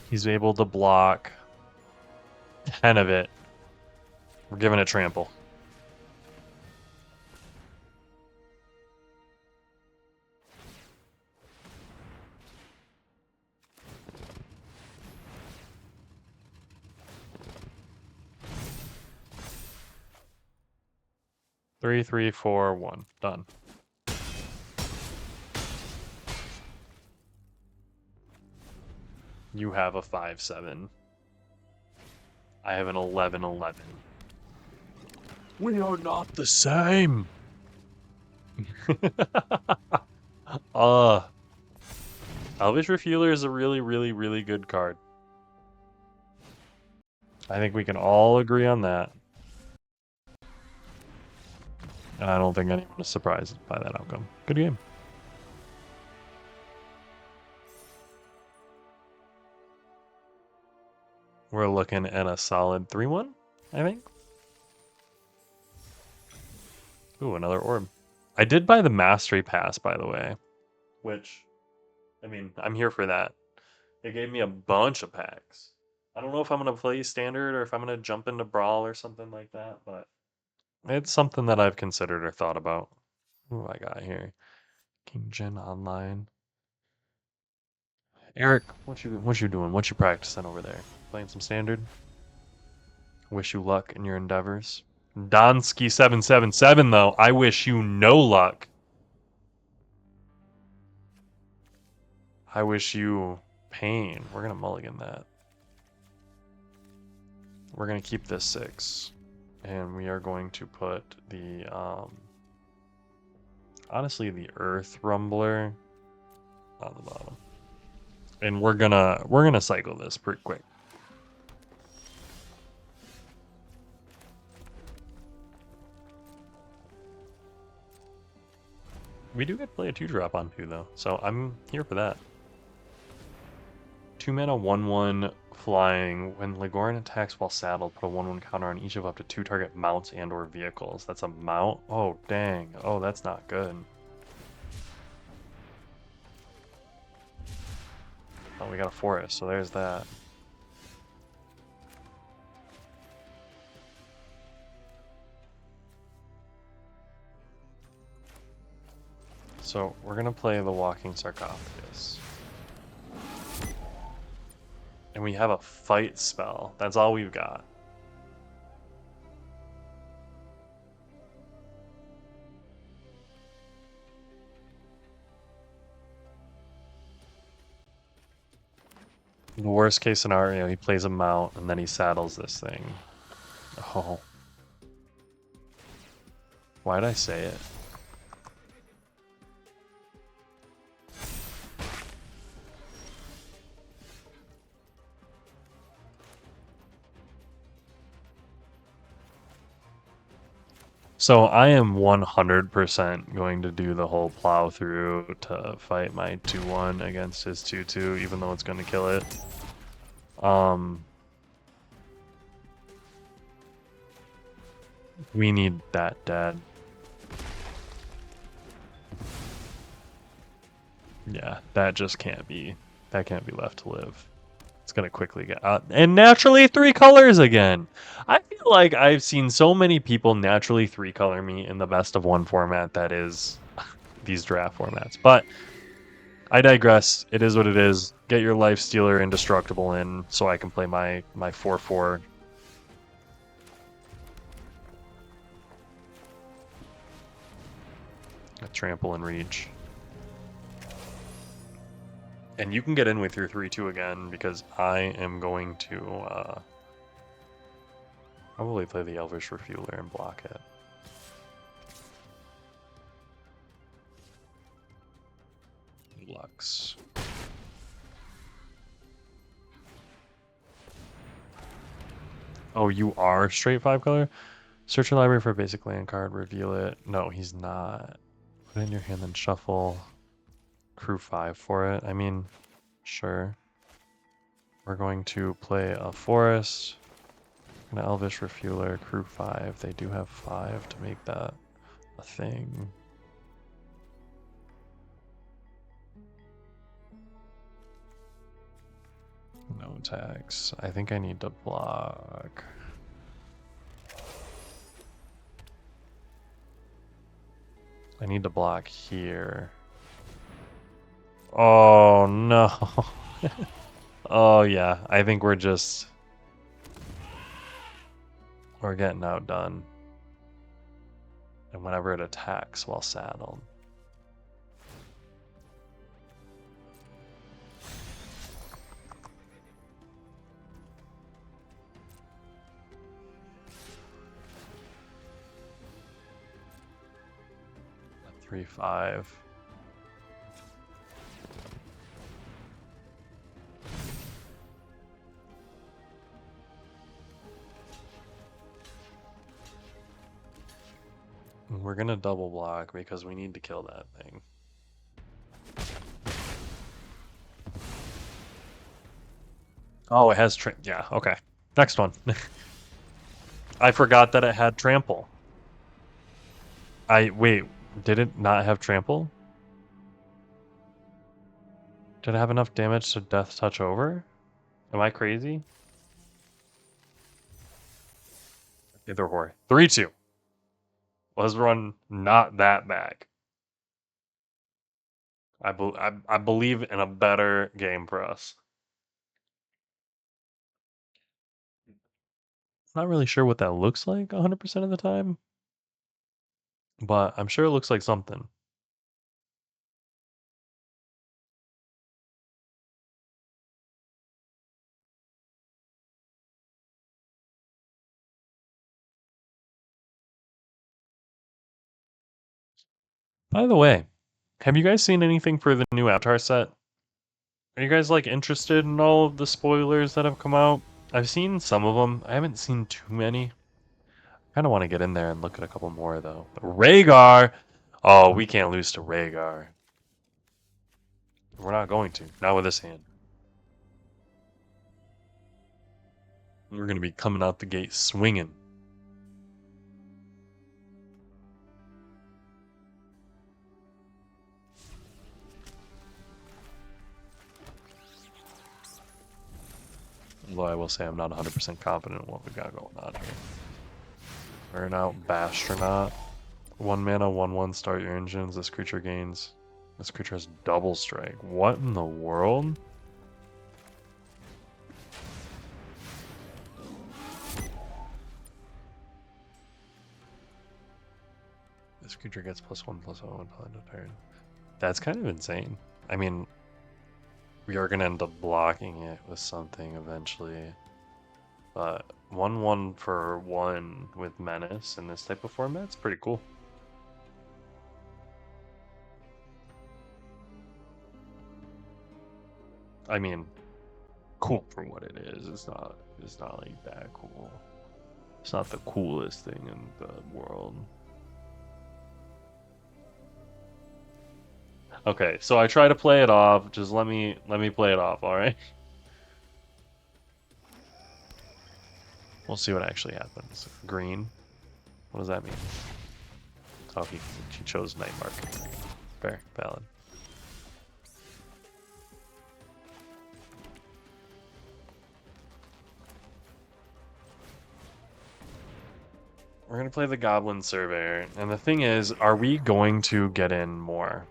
He's able to block 10 of it. We're giving it trample. Three, 3, 4, 1. Done. You have a 5/7. I have an 11/11. We are not the same. Elvish Refueler is a really, really, really good card. I think we can all agree on that. I don't think anyone is surprised by that outcome. Good game. We're looking at a solid 3-1, I think. Ooh, another orb. I did buy the Mastery Pass, by the way, which, I mean, I'm here for that. It gave me a bunch of packs. I don't know if I'm going to play Standard or if I'm going to jump into Brawl or something like that, but it's something that I've considered or thought about. Who do I got here? King Jin Online. Eric, what you doing? What you practicing over there? Playing some Standard? Wish you luck in your endeavors. Donsky777 though, I wish you no luck. I wish you pain. We're gonna mulligan that. We're gonna keep this 6. And we are going to put the honestly the Earth Rumbler on the bottom. And we're gonna cycle this pretty quick. We do get to play a 2-drop on 2 though, so I'm here for that. 2 mana 1/1 flying. When Legoran attacks while saddled, put a 1/1 counter on each of up to 2 target mounts and or vehicles. That's a mount? Oh dang. Oh, that's not good. Oh, we got a forest, so there's that. So we're gonna play the Walking Sarcophagus. And we have a fight spell. That's all we've got. The worst case scenario, he plays a mount and then he saddles this thing. Oh. Why'd I say it? So I am 100% going to do the whole plow through to fight my 2-1 against his 2-2, even though it's going to kill it. We need that dead. Yeah, that just can't be. That can't be left to live. It's gonna quickly get out. And naturally 3 colors again. I feel like I've seen so many people naturally 3 color me in the best of 1 format that is these draft formats. But I digress. It is what it is. Get your life stealer indestructible in so I can play my 4/4. Trample and reach. And you can get in with your 3/2 again because I am going to probably play the Elvish Refueler and block it. Lux. Oh, you are straight 5 color? Search your library for a basic land card, reveal it. No, he's not. Put it in your hand and shuffle. Crew 5 for it. I mean, sure. We're going to play a forest. An Elvish Refueler, crew 5. They do have 5 to make that a thing. No attacks. I think I need to block. I need to block here. Oh no. Oh yeah, I think we're getting outdone. And whenever it attacks while saddled. A 3/5. We're gonna double block because we need to kill that thing. Oh, it has yeah, okay. Next one. I forgot that it had trample. Wait, did it not have trample? Did it have enough damage to death touch over? Am I crazy? Either way. 3-2. Let's run not that back. I believe in a better game for us. Not really sure what that looks like 100% of the time, but I'm sure it looks like something. By the way, have you guys seen anything for the new Avatar set? Are you guys like interested in all of the spoilers that have come out? I've seen some of them. I haven't seen too many. I kind of want to get in there and look at a couple more though. Rhaegar! Oh, we can't lose to Rhaegar. We're not going to. Not with this hand. We're going to be coming out the gate swinging. Although I will say I'm not 100% confident in what we got going on here. Burn out Bastronaut. 1 mana, 1/1, start your engines. This creature gains. This creature has double strike. What in the world? This creature gets +1/+1 until end of turn. That's kind of insane. I mean, we are going to end up blocking it with something eventually. But 1/1 for 1 with Menace in this type of format is pretty cool. I mean, cool for what it is. It's not like that cool. It's not the coolest thing in the world. Okay, so I try to play it off. Just let me play it off, all right? We'll see what actually happens. Green. What does that mean? Oh, she chose Night Mark. Fair, valid. We're gonna play the Goblin Surveyor, and the thing is, are we going to get in more?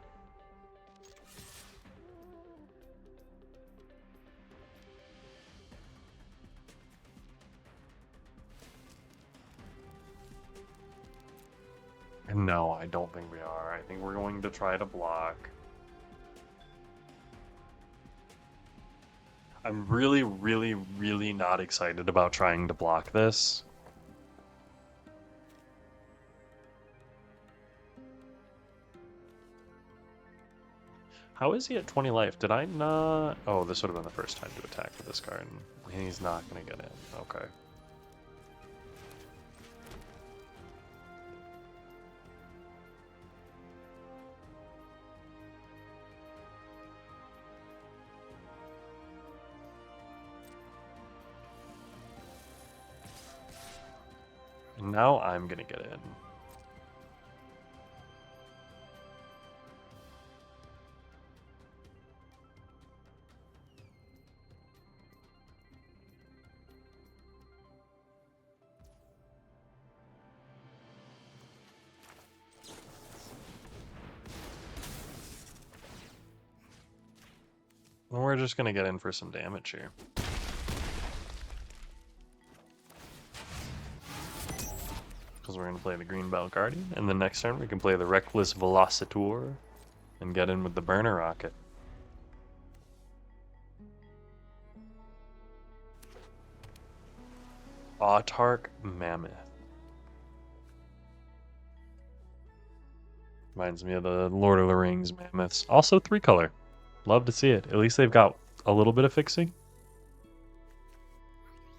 No, I don't think we are. I think we're going to try to block. I'm really, really, really not excited about trying to block this. How is he at 20 life? Did I not? Oh, this would have been the first time to attack with this card. And he's not going to get in. Okay. Now I'm going to get in. And we're just going to get in for some damage here. Because we're going to play the Green Belt Guardian, and the next turn we can play the Reckless Velocitor and get in with the Burner Rocket. Autarch Mammoth. Reminds me of the Lord of the Rings Mammoths. Also 3-color. Love to see it. At least they've got a little bit of fixing.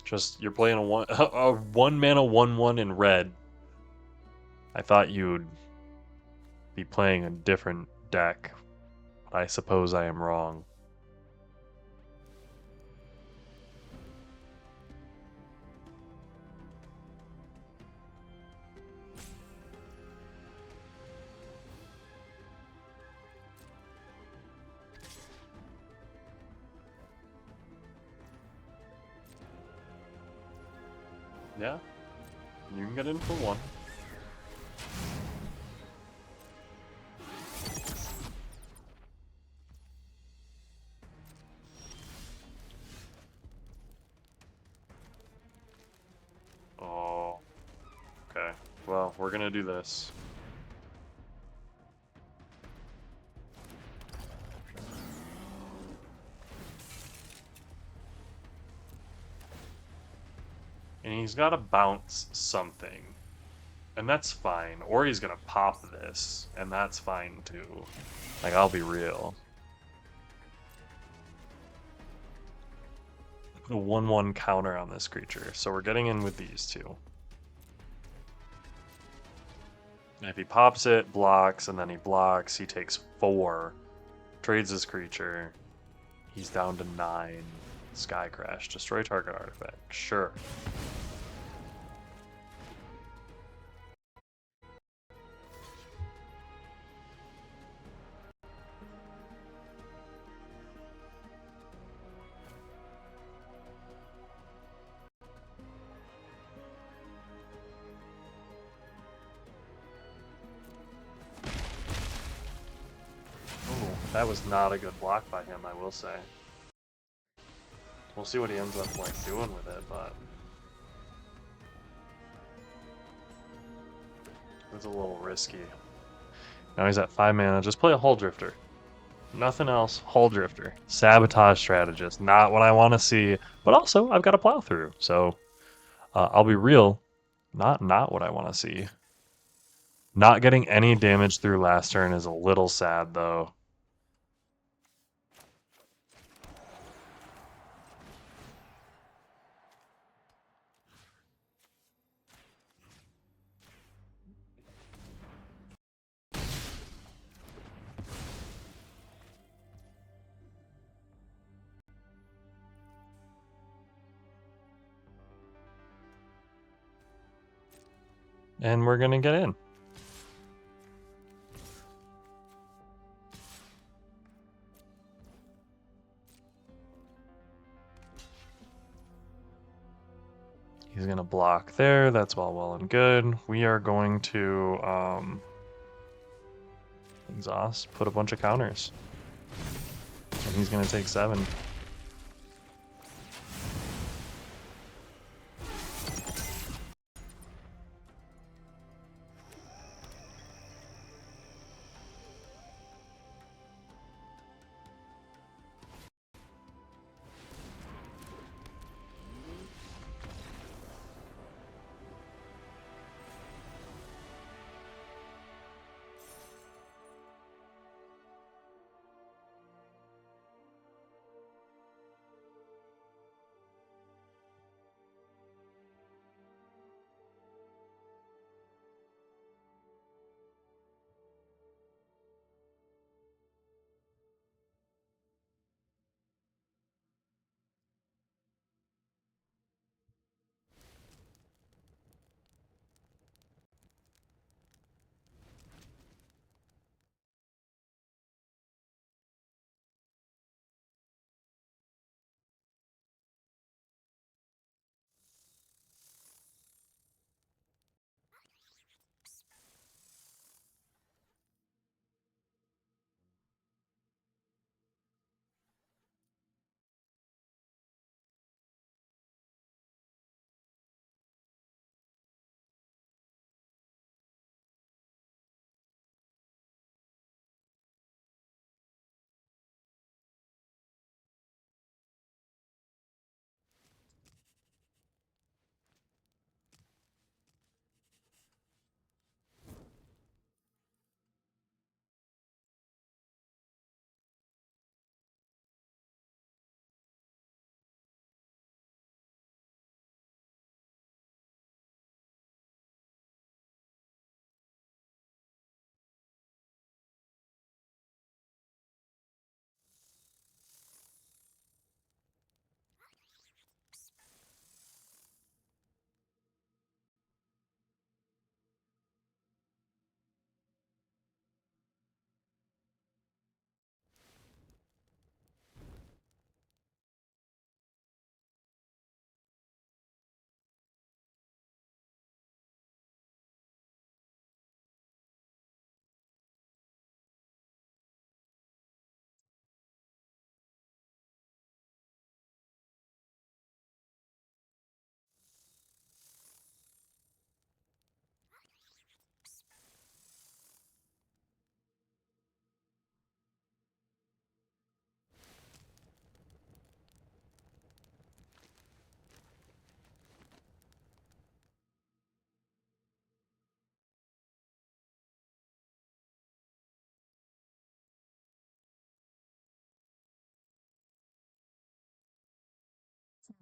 Just, you're playing a 1 mana 1/1 in red. I thought you'd be playing a different deck, but I suppose I am wrong. Yeah, you can get in for one. Oh, okay. Well, we're gonna do this. And he's gotta bounce something. And that's fine. Or he's gonna pop this, and that's fine too. Like, I'll be real. Put a 1/1 counter on this creature, so we're getting in with these two. And if he pops it, blocks, and then he blocks, he takes 4, trades his creature. He's down to 9. Sky Crash, destroy target artifact. Sure. Ooh, that was not a good block by him, I will say. We'll see what he ends up like doing with it, but it's a little risky. Now he's at 5 mana. Just play a Hull Drifter. Nothing else. Hull Drifter. Sabotage Strategist. Not what I want to see. But also, I've got a Plow through. So, I'll be real. Not what I want to see. Not getting any damage through last turn is a little sad, though. And we're going to get in. He's going to block there. That's all well and good. We are going to exhaust, put a bunch of counters. And he's going to take 7.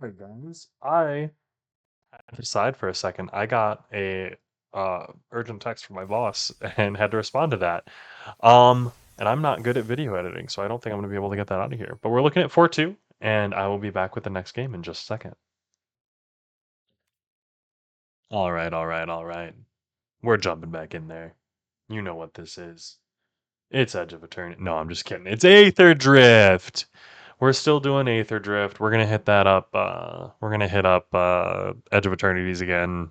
Alright, guys. I had to decide for a second. I got a urgent text from my boss and had to respond to that. And I'm not good at video editing, so I don't think I'm gonna be able to get that out of here. But we're looking at 4-2, and I will be back with the next game in just a second. All right, all right, all right. We're jumping back in there. You know what this is. It's Edge of Eternity. No, I'm just kidding. It's Aetherdrift. We're still doing Aetherdrift. We're gonna hit that up. We're gonna hit up Edge of Eternities again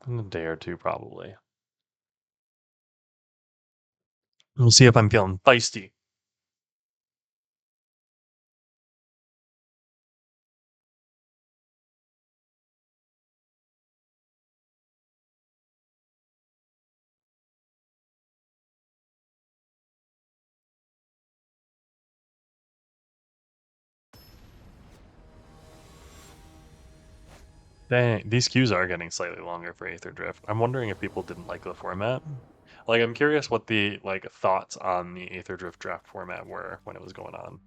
in a day or two, probably. We'll see if I'm feeling feisty. Dang, these queues are getting slightly longer for Aetherdrift. I'm wondering if people didn't like the format. Like, I'm curious what the thoughts on the Aetherdrift draft format were when it was going on.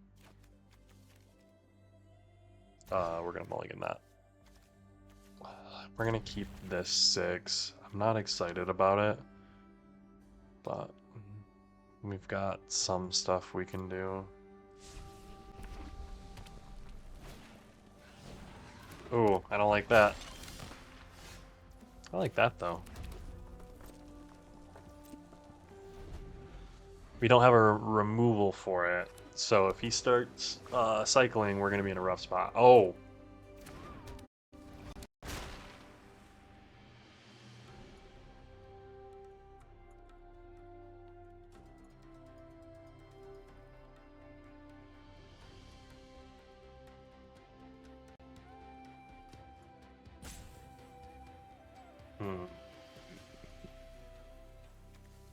We're gonna mulligan that. We're gonna keep this 6. I'm not excited about it, but we've got some stuff we can do. Ooh, I don't like that. I like that though. We don't have a removal for it, so if he starts cycling, we're gonna be in a rough spot. Oh.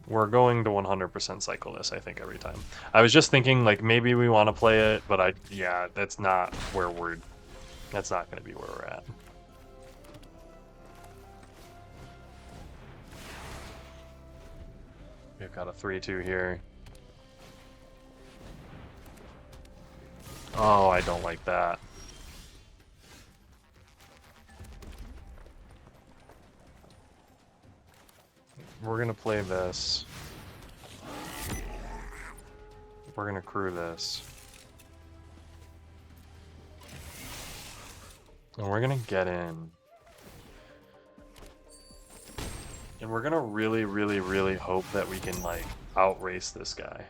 We're going to 100% cycle this, I think, every time. I was just thinking, like, maybe we want to play it, but yeah, that's not where that's not going to be where we're at. We've got a 3-2 here. Oh, I don't like that. We're going to play this. We're going to crew this. And we're going to get in. And we're going to really, really, really hope that we can, like, outrace this guy.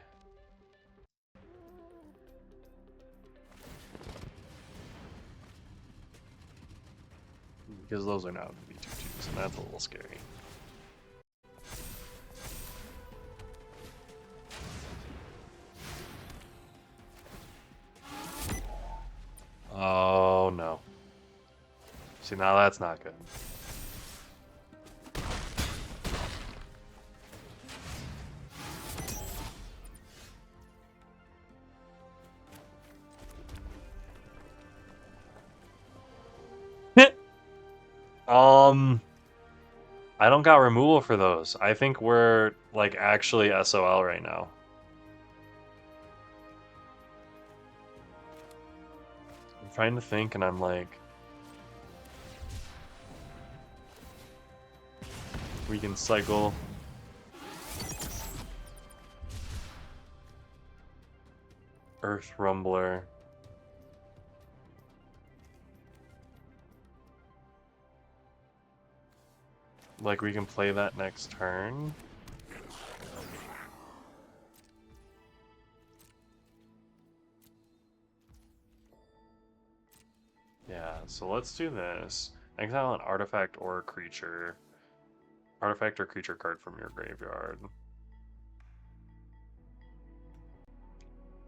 Because those are now going to be 2-2s, and that's a little scary. Oh, no. See, now that's not good. I don't got removal for those. I think we're, like, actually SOL right now. I'm trying to think, and I'm like... We can cycle... Earth Rumbler. Like, we can play that next turn. Yeah, so let's do this. Exile an artifact or a creature. Artifact or creature card from your graveyard.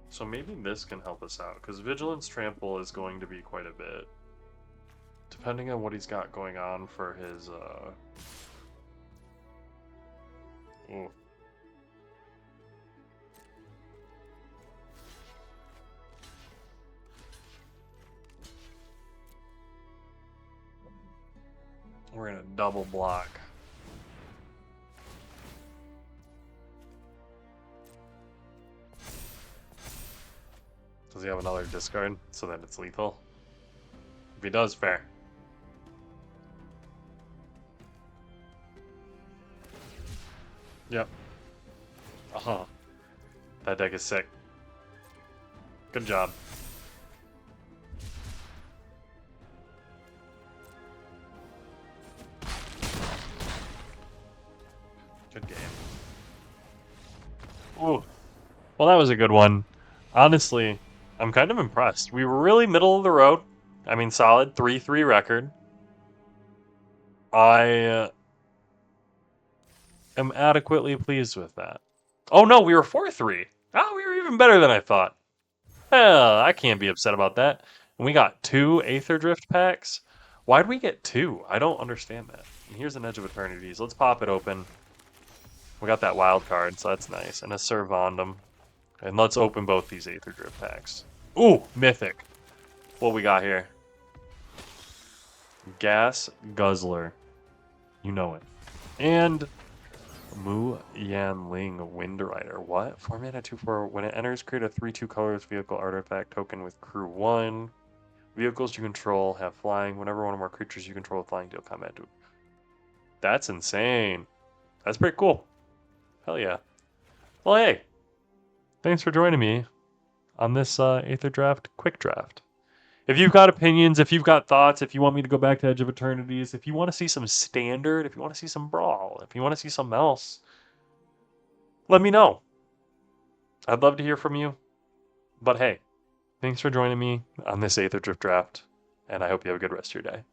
So maybe this can help us out, because Vigilance Trample is going to be quite a bit. Depending on what he's got going on for his, Ooh. We're gonna double block. Does he have another discard so that it's lethal? he does, fair. Yep. Uh-huh. That deck is sick. Good job. Good game. Ooh. Well, that was a good one. Honestly, I'm kind of impressed. We were really middle of the road. I mean, solid 3-3 record. I am adequately pleased with that. Oh no, we were 4-3. Oh, we were even better than I thought. Hell, I can't be upset about that. And we got 2 Aetherdrift packs. Why'd we get 2? I don't understand that. And here's an Edge of Eternities. Let's pop it open. We got that wild card, so that's nice. And a Servandum. And let's open both these Aetherdrift packs. Ooh, Mythic. What we got here? Gas Guzzler. You know it. And Mu Yan Ling Wind Rider. What? 4 mana 2/4. When it enters, create a 3/2 colors vehicle artifact token with crew 1. Vehicles you control have flying. Whenever one or more creatures you control with flying deal combat to. That's insane. That's pretty cool. Hell yeah. Well, hey. Thanks for joining me on this Aetherdrift quick draft. If you've got opinions, if you've got thoughts, if you want me to go back to Edge of Eternities, if you want to see some standard, if you want to see some brawl, if you want to see something else, let me know. I'd love to hear from you. But hey, thanks for joining me on this Aetherdrift draft, and I hope you have a good rest of your day.